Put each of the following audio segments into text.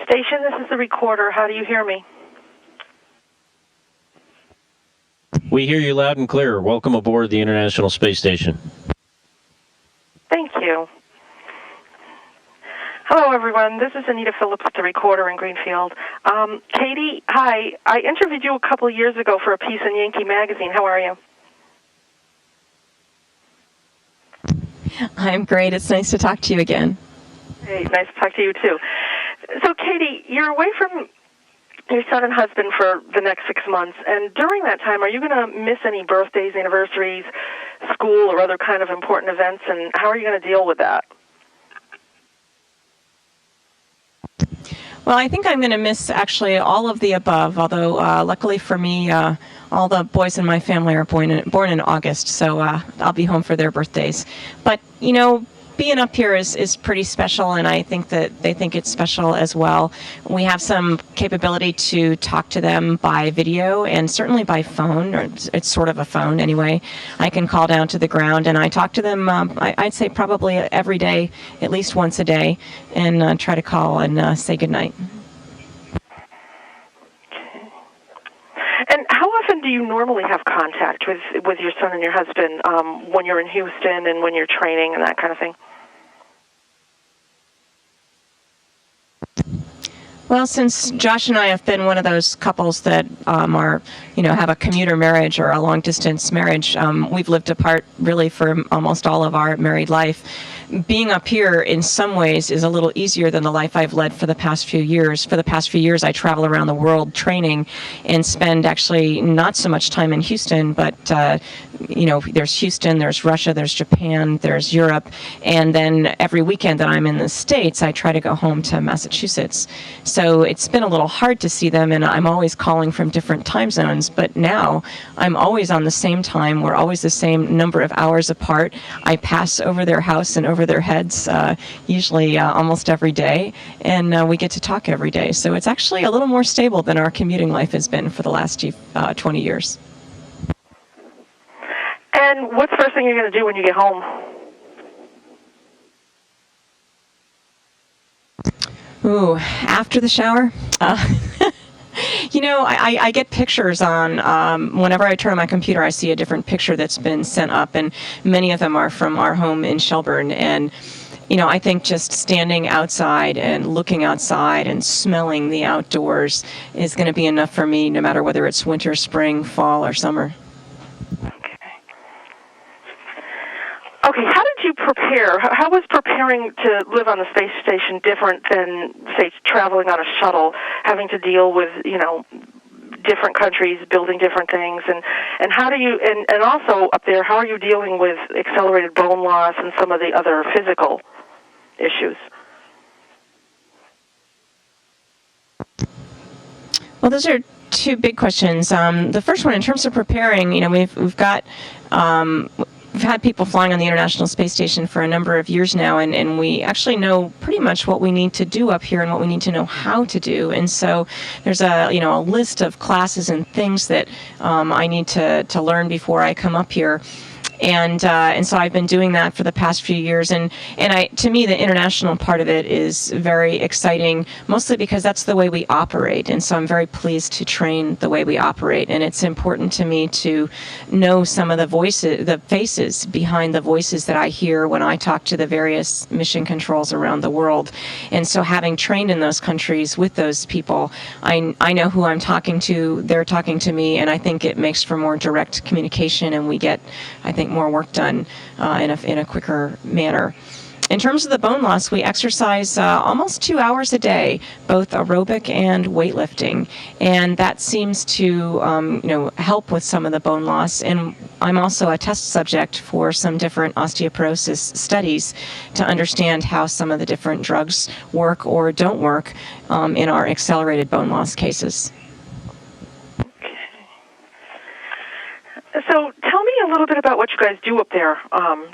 station, this is the recorder. How do you hear me? We hear you loud and clear. Welcome aboard the International Space Station. Thank you. Hello, everyone. This is Anita Phillips at the recorder in Greenfield. Katie, hi. I interviewed you a couple of years ago for a piece in Yankee Magazine. How are you? I'm great. It's nice to talk to you again. Hey, nice to talk to you, too. So, Katie, you're away from your son and husband for the next 6 months, and during that time, are you going to miss any birthdays, anniversaries, school, or other kind of important events, and how are you going to deal with that? Well, I think I'm going to miss actually all of the above, although luckily for me, all the boys in my family are born in August, so I'll be home for their birthdays. But, you know, being up here is pretty special, and I think that they think it's special as well. We have some capability to talk to them by video and certainly by phone, or it's sort of a phone anyway. I can call down to the ground, and I talk to them, I'd say probably every day, at least once a day, and try to call and say goodnight. And how often do you normally have contact with your son and your husband when you're in Houston and when you're training and that kind of thing? Well, since Josh and I have been one of those couples that are, have a commuter marriage or a long-distance marriage, we've lived apart really for almost all of our married life. Being up here in some ways is a little easier than the life I've led for the past few years. For the past few years, I travel around the world training and spend actually not so much time in Houston, but there's Houston, there's Russia, there's Japan, there's Europe, and then every weekend that I'm in the States, I try to go home to Massachusetts. So it's been a little hard to see them, and I'm always calling from different time zones, but now I'm always on the same time. We're always the same number of hours apart. I pass over their house and over their heads usually almost every day, and we get to talk every day. So it's actually a little more stable than our commuting life has been for the last 20 years. And what's the first thing you're going to do when you get home? Ooh, after the shower? I get pictures on, whenever I turn on my computer, I see a different picture that's been sent up, and many of them are from our home in Shelburne. And, I think just standing outside and looking outside and smelling the outdoors is going to be enough for me, no matter whether it's winter, spring, fall, or summer. Okay, how did you prepare? How was preparing to live on the space station different than, say, traveling on a shuttle, having to deal with, different countries, building different things, and how do you, and also up there, how are you dealing with accelerated bone loss and some of the other physical issues? Well, those are two big questions. The first one, in terms of preparing, we've got... We've had people flying on the International Space Station for a number of years now, and we actually know pretty much what we need to do up here and what we need to know how to do. And so there's a list of classes and things that I need to learn before I come up here. And so I've been doing that for the past few years, and to me the international part of it is very exciting, mostly because that's the way we operate, and so I'm very pleased to train the way we operate. And it's important to me to know some of the faces behind the voices that I hear when I talk to the various mission controls around the world. And so having trained in those countries with those people, I know who I'm talking to, they're talking to me, and I think it makes for more direct communication, and we get, I think, more work done in a quicker manner. In terms of the bone loss, we exercise almost 2 hours a day, both aerobic and weightlifting, and that seems to help with some of the bone loss. And I'm also a test subject for some different osteoporosis studies to understand how some of the different drugs work or don't work in our accelerated bone loss cases. So tell me a little bit about what you guys do up there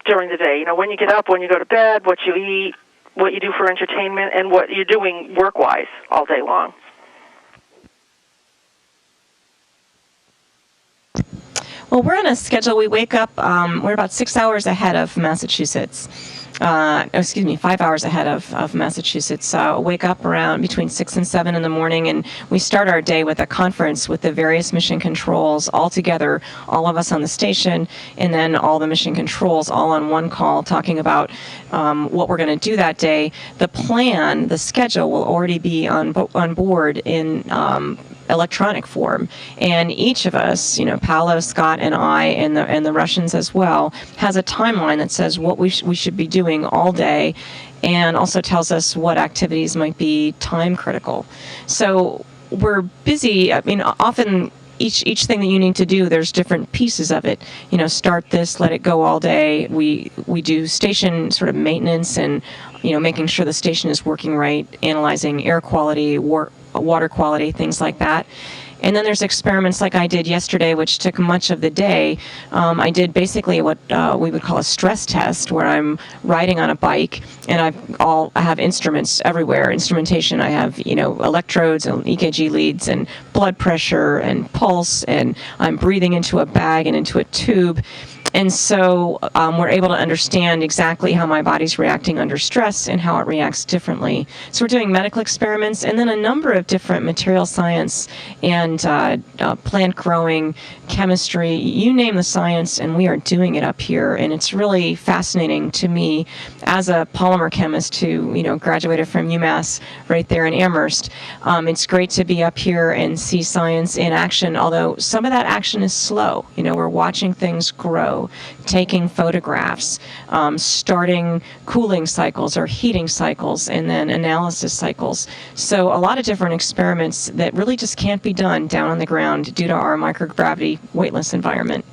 during the day. When you get up, when you go to bed, what you eat, what you do for entertainment, and what you're doing work-wise all day long. Well, we're on a schedule. We wake up, we're about 6 hours ahead of Massachusetts. 5 hours ahead of Massachusetts. Wake up around between 6 and 7 in the morning, and we start our day with a conference with the various mission controls all together, all of us on the station, and then all the mission controls all on one call talking about what we're going to do that day. The plan, the schedule will already be on board in electronic form, and each of us, Paolo, Scott, and I, and the Russians as well, has a timeline that says what we should be doing all day, and also tells us what activities might be time critical. So we're busy. I mean, often each thing that you need to do, there's different pieces of it. Start this, let it go all day. We do station sort of maintenance and making sure the station is working right, analyzing air quality, water quality, things like that. And then there's experiments like I did yesterday, which took much of the day. I did basically what we would call a stress test, where I'm riding on a bike, and I have instruments everywhere. Instrumentation. I have electrodes and EKG leads and blood pressure and pulse, and I'm breathing into a bag and into a tube. And so we're able to understand exactly how my body's reacting under stress and how it reacts differently. So we're doing medical experiments, and then a number of different material science and plant growing, chemistry, you name the science, and we are doing it up here. And it's really fascinating to me as a polymer chemist who graduated from UMass right there in Amherst. It's great to be up here and see science in action, although some of that action is slow. We're watching things grow, taking photographs, starting cooling cycles or heating cycles, and then analysis cycles. So a lot of different experiments that really just can't be done down on the ground due to our microgravity weightless environment.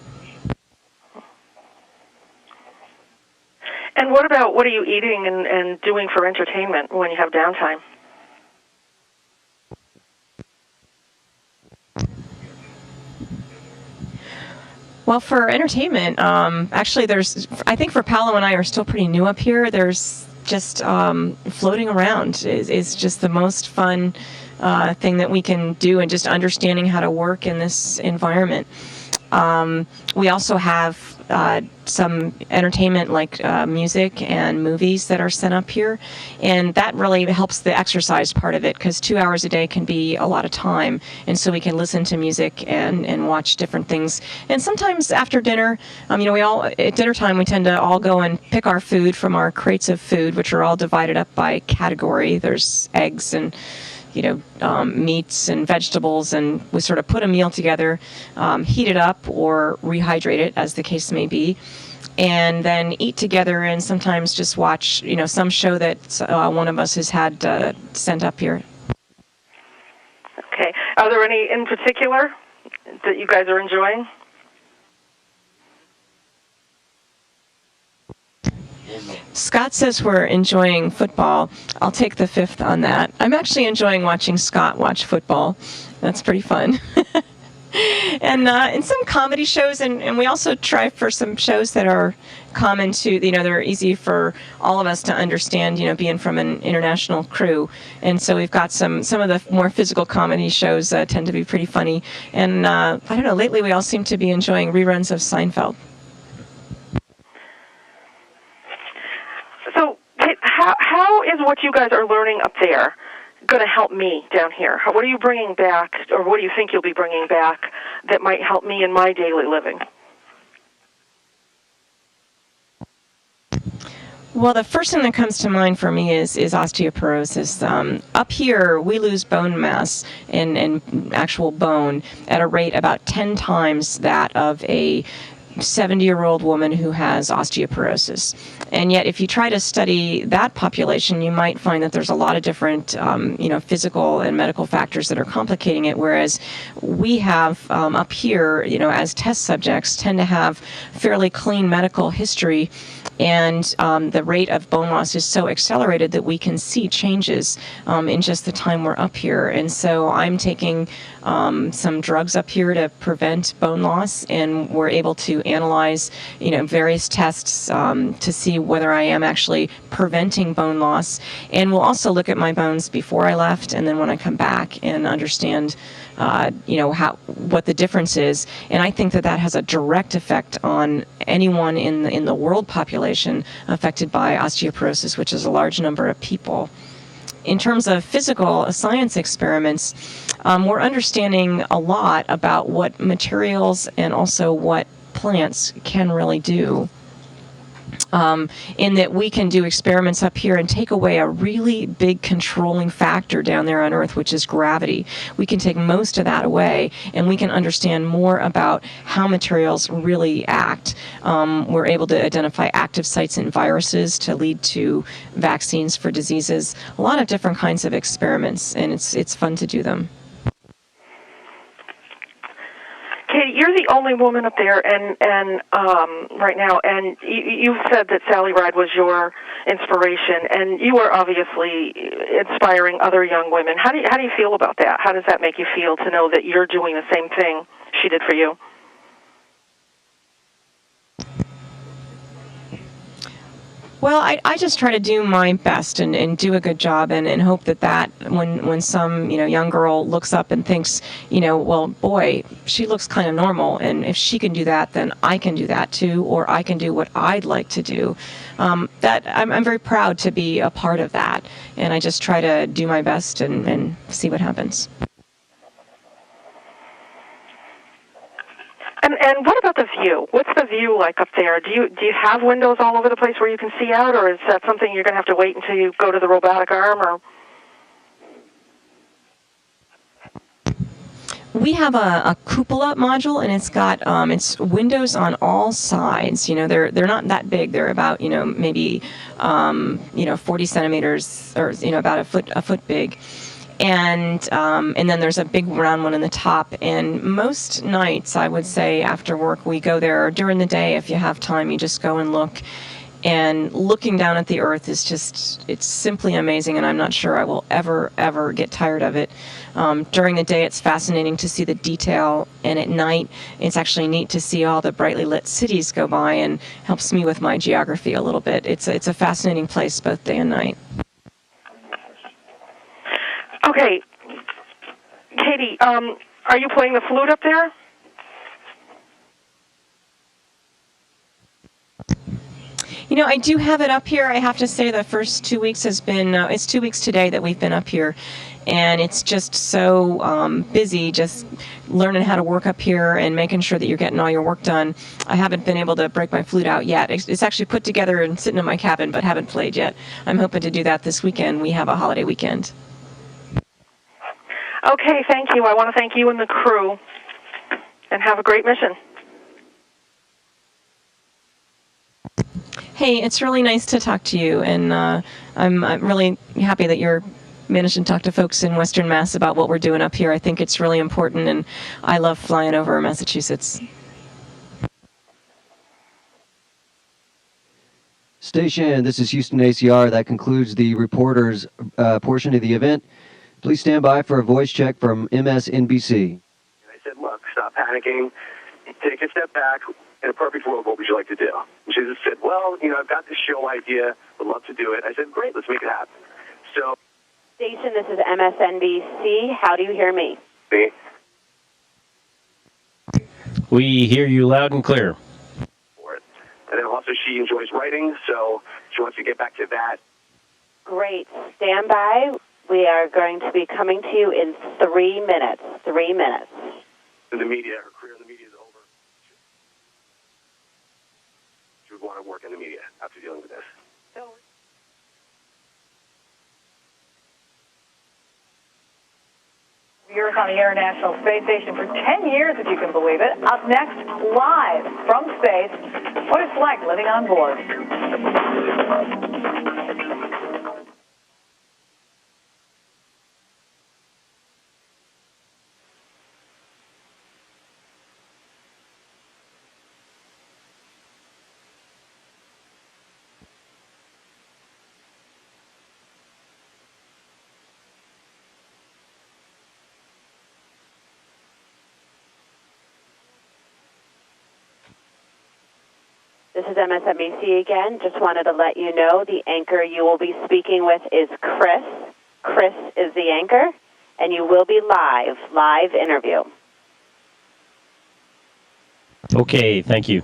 And what are you eating and doing for entertainment when you have downtime? Well, for entertainment, actually, I think for Paolo and I are still pretty new up here. There's just floating around is just the most fun thing that we can do, and just understanding how to work in this environment. We also have some entertainment like music and movies that are set up here, and that really helps the exercise part of it, because 2 hours a day can be a lot of time, and so we can listen to music and watch different things. And sometimes after dinner, we all at dinner time we tend to all go and pick our food from our crates of food, which are all divided up by category. There's eggs and meats and vegetables, and we sort of put a meal together, heat it up or rehydrate it, as the case may be, and then eat together, and sometimes just watch, some show that one of us has had sent up here. Okay. Are there any in particular that you guys are enjoying? Scott says we're enjoying football. I'll take the fifth on that. I'm actually enjoying watching Scott watch football. That's pretty fun. And in some comedy shows, and we also try for some shows that are common to, they're easy for all of us to understand, being from an international crew. And so we've got some of the more physical comedy shows tend to be pretty funny. And I don't know, lately we all seem to be enjoying reruns of Seinfeld. How is what you guys are learning up there going to help me down here? What are you bringing back, or what do you think you'll be bringing back that might help me in my daily living? Well, the first thing that comes to mind for me is osteoporosis. Up here, we lose bone mass and actual bone at a rate about 10 times that of a 70-year-old woman who has osteoporosis. And yet, if you try to study that population, you might find that there's a lot of different, physical and medical factors that are complicating it, whereas we have up here, as test subjects, tend to have fairly clean medical history, and the rate of bone loss is so accelerated that we can see changes in just the time we're up here. And so I'm taking some drugs up here to prevent bone loss, and we're able to to analyze, various tests to see whether I am actually preventing bone loss. And we'll also look at my bones before I left and then when I come back and understand, what the difference is. And I think that that has a direct effect on anyone in the world population affected by osteoporosis, which is a large number of people. In terms of physical science experiments, we're understanding a lot about what materials and also what plants can really do. In that we can do experiments up here and take away a really big controlling factor down there on Earth, which is gravity. We can take most of that away, and we can understand more about how materials really act. We're able to identify active sites in viruses to lead to vaccines for diseases. A lot of different kinds of experiments, and it's fun to do them. Katie, you're the only woman up there, and right now, and you've said that Sally Ride was your inspiration, and you are obviously inspiring other young women. How do you feel about that? How does that make you feel to know that you're doing the same thing she did for you? Well, I just try to do my best and do a good job and hope that when some young girl looks up and thinks, well, boy, she looks kind of normal, and if she can do that, then I can do that too, or I can do what I'd like to do. That I'm very proud to be a part of that, and I just try to do my best and see what happens. And what about the view? What's the view like up there? Do you have windows all over the place where you can see out, or is that something you're going to have to wait until you go to the robotic arm? Or we have a cupola module, and it's got it's windows on all sides. They're not that big. They're about maybe 40 centimeters, or about a foot big. And then there's a big round one in the top. And most nights, I would say, after work, we go there. Or during the day, if you have time, you just go and look. And looking down at the Earth is it's simply amazing, and I'm not sure I will ever get tired of it. During the day, it's fascinating to see the detail, and at night, it's actually neat to see all the brightly lit cities go by, and helps me with my geography a little bit. It's a fascinating place both day and night. Okay, Katie, are you playing the flute up there? I do have it up here. I have to say the first 2 weeks has been, it's 2 weeks today that we've been up here, and it's just so busy just learning how to work up here and making sure that you're getting all your work done. I haven't been able to break my flute out yet. It's actually put together and sitting in my cabin, but haven't played yet. I'm hoping to do that this weekend. We have a holiday weekend. Okay, thank you. I want to thank you and the crew, and have a great mission. Hey, it's really nice to talk to you, and I'm really happy that you're managing to talk to folks in Western Mass about what we're doing up here. I think it's really important, and I love flying over Massachusetts. Station, this is Houston ACR. That concludes the reporters portion of the event. Please stand by for a voice check from MSNBC. I said, look, stop panicking. Take a step back. In a perfect world, what would you like to do? And she just said, well, I've got this show idea. Would love to do it. I said, great, let's make it happen. So, Station, this is MSNBC. How do you hear me? me. We hear you loud and clear. For it. And then also she enjoys writing, so she wants to get back to that. Great. Stand by. We are going to be coming to you in 3 minutes. 3 minutes. In the media, her career in the media is over. She would want to work in the media after dealing with this. Years on the International Space Station for 10 years, if you can believe it. Up next, live from space, what it's like living on board. This is MSNBC again. Just wanted to let you know the anchor you will be speaking with is Chris. Chris is the anchor, and you will be live interview. Okay, thank you.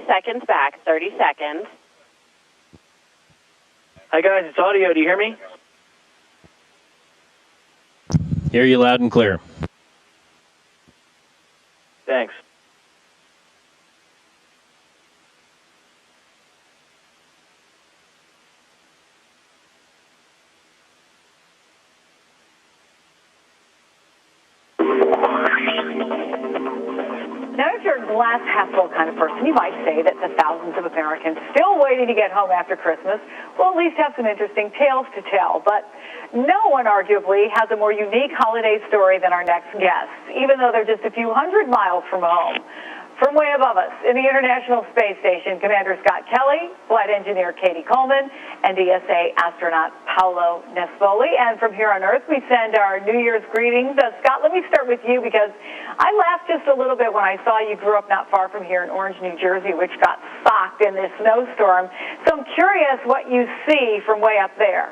Seconds back. 30 seconds. Hi, guys. It's audio. Do you hear me? Hear you loud and clear. Thanks. Now, if you're a glass half full kind of person, you might say that the thousands of Americans still waiting to get home after Christmas will at least have some interesting tales to tell. But no one, arguably, has a more unique holiday story than our next guest, even though they're just a few hundred miles from home. From way above us in the International Space Station, Commander Scott Kelly, Flight Engineer Katie Coleman, and ESA astronaut Paolo Nespoli. And from here on Earth, we send our New Year's greetings. Scott, let me start with you because I laughed just a little bit when I saw you grew up not far from here in Orange, New Jersey, which got socked in this snowstorm. So I'm curious what you see from way up there.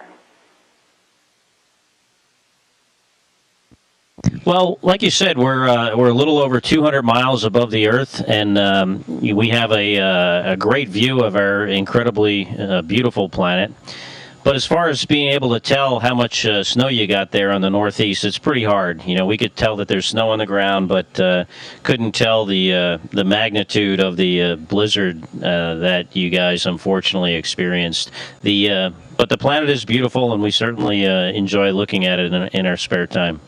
Well, like you said, we're a little over 200 miles above the Earth, and we have a great view of our incredibly beautiful planet. But as far as being able to tell how much snow you got there on the Northeast, it's pretty hard. You know, we could tell that there's snow on the ground, but couldn't tell the magnitude of the blizzard that you guys unfortunately experienced. But the planet is beautiful, and we certainly enjoy looking at it in our spare time.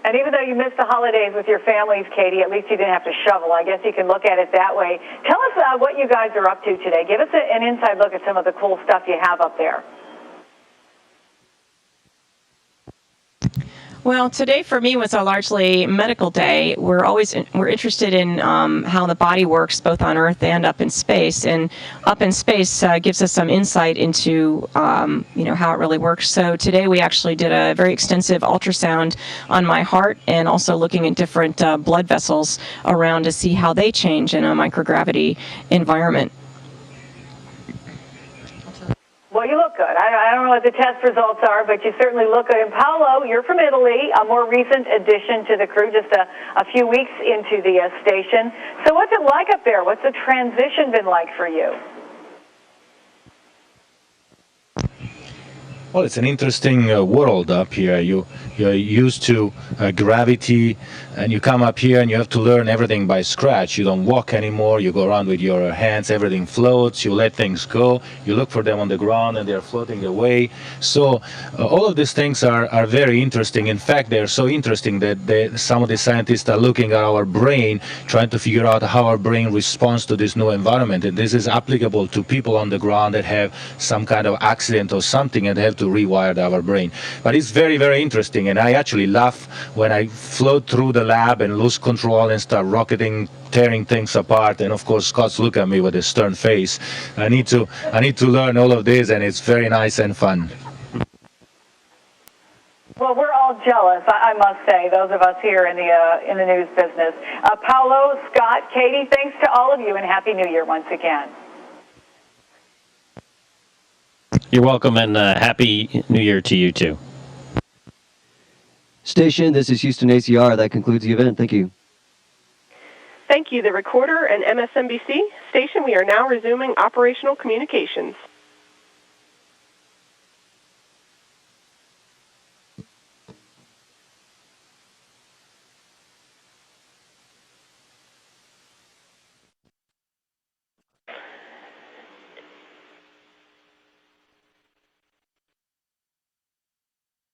And even though you missed the holidays with your families, Katie, at least you didn't have to shovel. I guess you can look at it that way. Tell us what you guys are up to today. Give us an inside look at some of the cool stuff you have up there. Well, today for me was a largely medical day. We're interested in how the body works, both on Earth and up in space. And up in space gives us some insight into how it really works. So today we actually did a very extensive ultrasound on my heart, and also looking at different blood vessels around to see how they change in a microgravity environment. Well, you look good. I don't know what the test results are, but you certainly look good. And Paolo, you're from Italy, a more recent addition to the crew, just a few weeks into the station. So what's it like up there? What's the transition been like for you? Well, it's an interesting world up here. You're used to gravity, and you come up here and you have to learn everything by scratch. You don't walk anymore. You go around with your hands. Everything floats. You let things go. You look for them on the ground, and they're floating away. So all of these things are very interesting. In fact, they're so interesting that some of the scientists are looking at our brain, trying to figure out how our brain responds to this new environment. And this is applicable to people on the ground that have some kind of accident or something and have to rewire our brain. But it's very, very interesting, and I actually laugh when I float through the lab and lose control and start rocketing, tearing things apart. And of course, Scott's look at me with a stern face. I need to learn all of this, and it's very nice and fun. Well, we're all jealous, I must say, those of us here in the news business. Paolo, Scott, Katie, thanks to all of you, and Happy New Year once again. You're welcome, and Happy New Year to you, too. Station, this is Houston ACR. That concludes the event. Thank you. Thank you, the recorder and MSNBC. Station, we are now resuming operational communications.